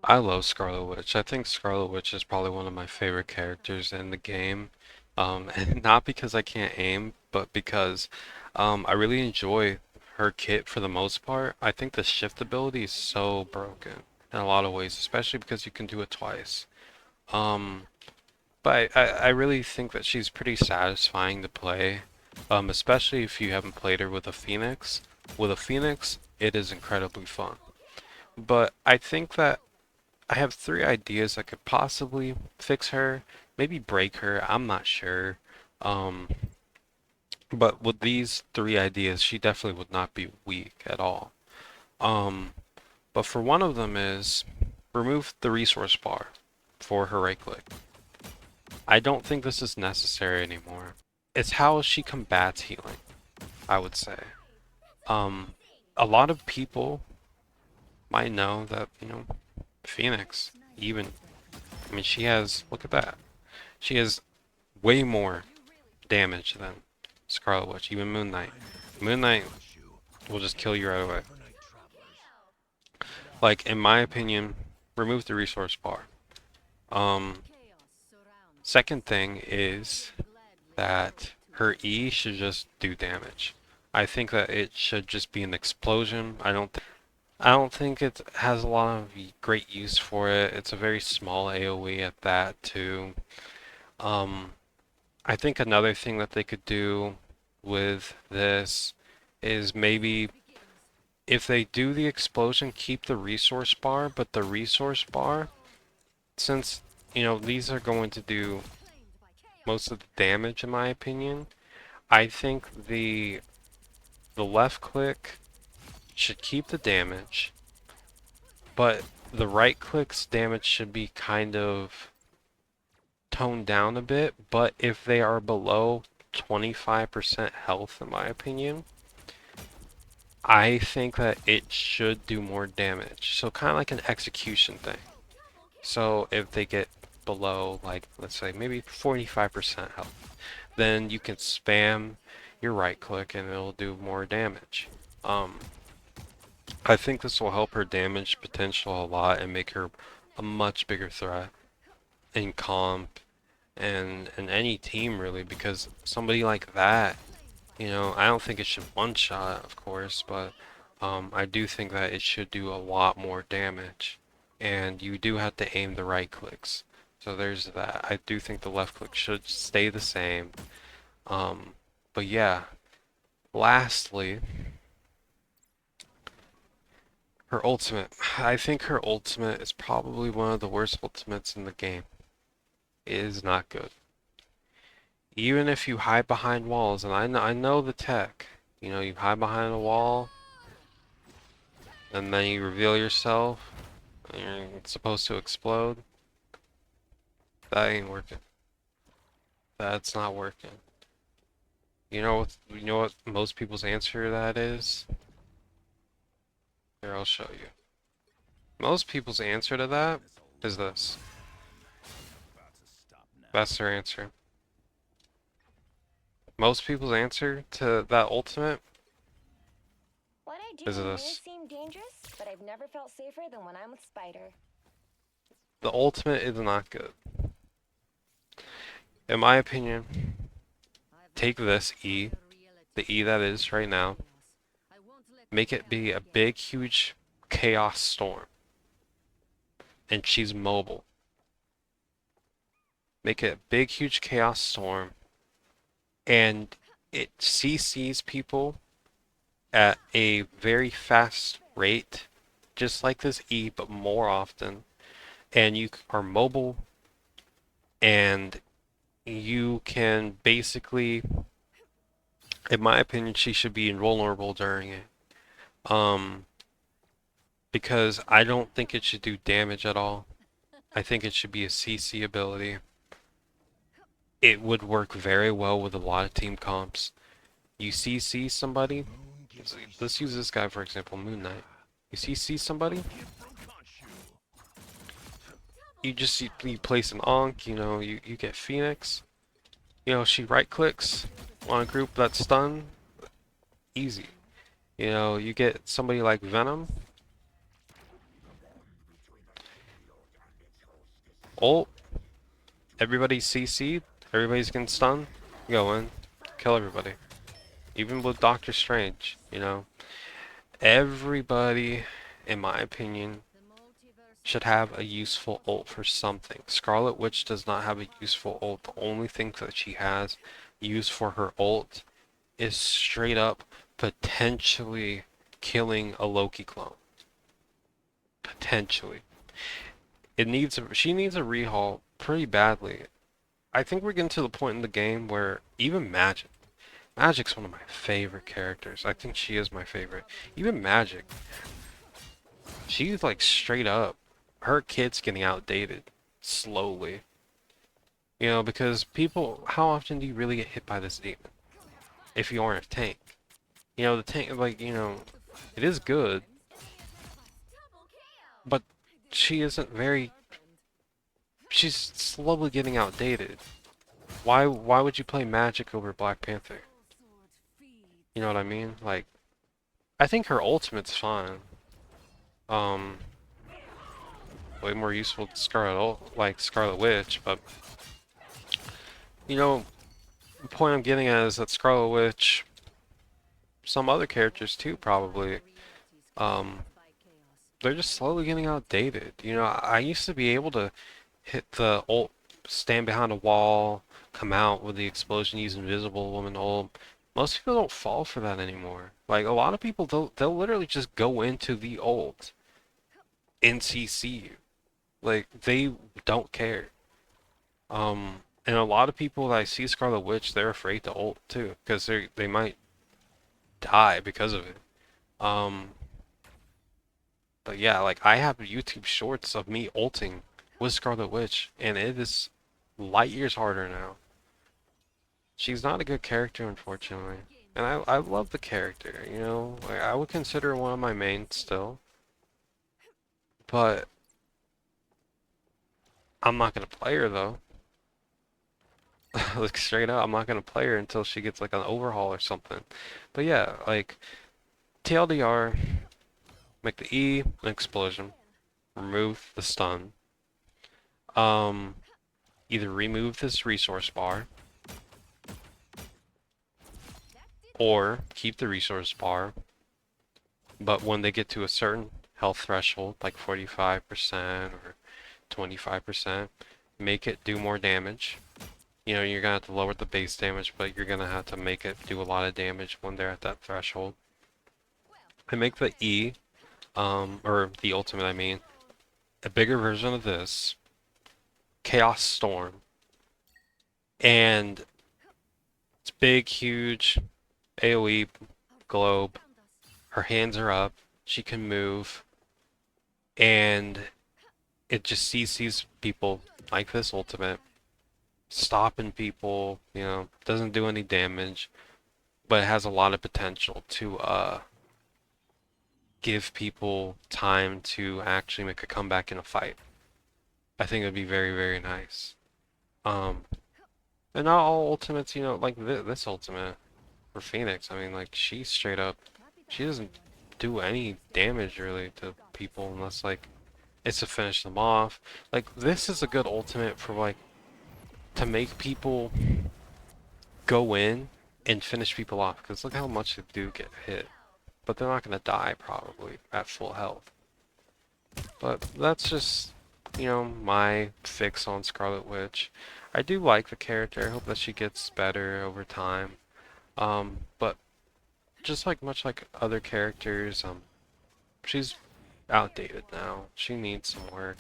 I love Scarlet Witch. I think Scarlet Witch is probably one of my favorite characters in the game. And not because I can't aim, but because I really enjoy her kit for the most part. I think the shift ability is so broken in a lot of ways, especially because you can do it twice. Um, but I really think that she's pretty satisfying to play, especially if you haven't played her with a Phoenix. With a Phoenix, it is incredibly fun. But I think that I have three ideas that could possibly fix her, maybe break her, I'm not sure. Um, but with these three ideas, she definitely would not be weak at all. Um, but for one of them is remove the resource bar for her right click. I don't think this is necessary anymore. It's how she combats healing, I would say. Um, a lot of people might know that, Phoenix, even, I mean, she has, look at that. She has way more damage than Scarlet Witch, even Moon Knight. Moon Knight will just kill you right away. Like, in my opinion, remove the resource bar. Um, Second thing is that her E should just do damage. I think that it should just be an explosion. I don't think it has a lot of great use for it. It's a very small AoE at that too. Um, I think another thing that they could do with this is maybe if they do the explosion, keep the resource bar, but the resource bar, since, these are going to do most of the damage in my opinion, I think the left click should keep the damage, but the right click's damage should be kind of toned down a bit, but if they are below 25% health in my opinion, I think that it should do more damage. So kind of like an execution thing. So if they get below, like, let's say maybe 45% health, then you can spam your right click and it'll do more damage. Um, I think this will help her damage potential a lot and make her a much bigger threat in comp and in any team really, because somebody like that, I don't think it should one shot, of course, but I do think that it should do a lot more damage. And you do have to aim the right clicks. So there's that. I do think the left click should stay the same. Um, but yeah, lastly, her ultimate. I think her ultimate is probably one of the worst ultimates in the game. It is not good. Even if you hide behind walls, and I know the tech. You hide behind a wall, and then you reveal yourself, and you're supposed to explode. That ain't working. That's not working. You know what most people's answer to that is? Here, I'll show you. Most people's answer to that is this. That's their answer. Most people's answer to that ultimate What I do is may this. seem dangerous, but I've never felt safer than when I'm with Spider. The ultimate is not good. In my opinion, take this E, the E that is right now, make it be a big, huge chaos storm. And she's mobile. Make it a big, huge chaos storm. And it CCs people at a very fast rate, just like this E, but more often. And you are mobile, and you can basically, in my opinion, she should be invulnerable during it. Um, because I don't think it should do damage at all. I think it should be a CC ability. It would work very well with a lot of team comps. You CC somebody, let's use this guy for example, Moon Knight. You CC somebody, you place an Onk, you get Phoenix. She right clicks on a group that's stunned, easy. You get somebody like Venom, ult, everybody's CC'd, everybody's getting stunned, go in, kill everybody. Even with Doctor Strange, you know. Everybody, in my opinion, should have a useful ult for something. Scarlet Witch does not have a useful ult. The only thing that she has used for her ult is straight up potentially killing a Loki clone. Potentially. She needs a rehaul pretty badly. I think we're getting to the point in the game where even Magic's one of my favorite characters. I think she is my favorite. Even Magic, she's like straight up, her kit's getting outdated slowly. You know, because people, how often do you really get hit by this demon if you aren't a tank? You know, the tank, like, you know, it is good, but she isn't very, she's slowly getting outdated. Why would you play Magic over Black Panther? You know what I mean? Like, I think her ultimate's fine. Um, way more useful than like Scarlet Witch, but you know, the point I'm getting at is that Scarlet Witch, some other characters too, probably, um, they're just slowly getting outdated. You know, I used to be able to hit the ult, stand behind a wall, come out with the explosion, use Invisible Woman ult. Most people don't fall for that anymore. Like a lot of people, they'll literally just go into the ult and CC you. Like they don't care. And a lot of people that I see Scarlet Witch, they're afraid to ult too, because they might die because of it. Um, but yeah, like I have YouTube shorts of me ulting with Scarlet Witch, and it is light years harder now. She's not a good character, unfortunately. And I love the character, you know? Like, I would consider her one of my mains still. But I'm not gonna play her though. Like straight up, I'm not gonna play her until she gets like an overhaul or something. But yeah, like TLDR, make the E an explosion, remove the stun. Um, Either remove this resource bar or keep the resource bar, but when they get to a certain health threshold, like 45% or 25%, make it do more damage. You know, you're gonna have to lower the base damage, but you're gonna have to make it do a lot of damage when they're at that threshold. And make the E, or the ultimate, I mean, a bigger version of this, Chaos Storm. And it's big, huge, AoE globe. Her hands are up. She can move. And it just CCs people like this ultimate, stopping people, you know, doesn't do any damage, but it has a lot of potential to give people time to actually make a comeback in a fight. I think it would be very, very nice. Um, and not all ultimates, you know, like this ultimate for Phoenix, I mean, like, she straight up, she doesn't do any damage really to people unless, like, it's to finish them off. Like, this is a good ultimate for, like, to make people go in and finish people off, because look how much they do get hit. But they're not going to die, probably, at full health. But that's just, you know, my fix on Scarlet Witch. I do like the character. I hope that she gets better over time. But just like much like other characters, she's outdated now. She needs some work.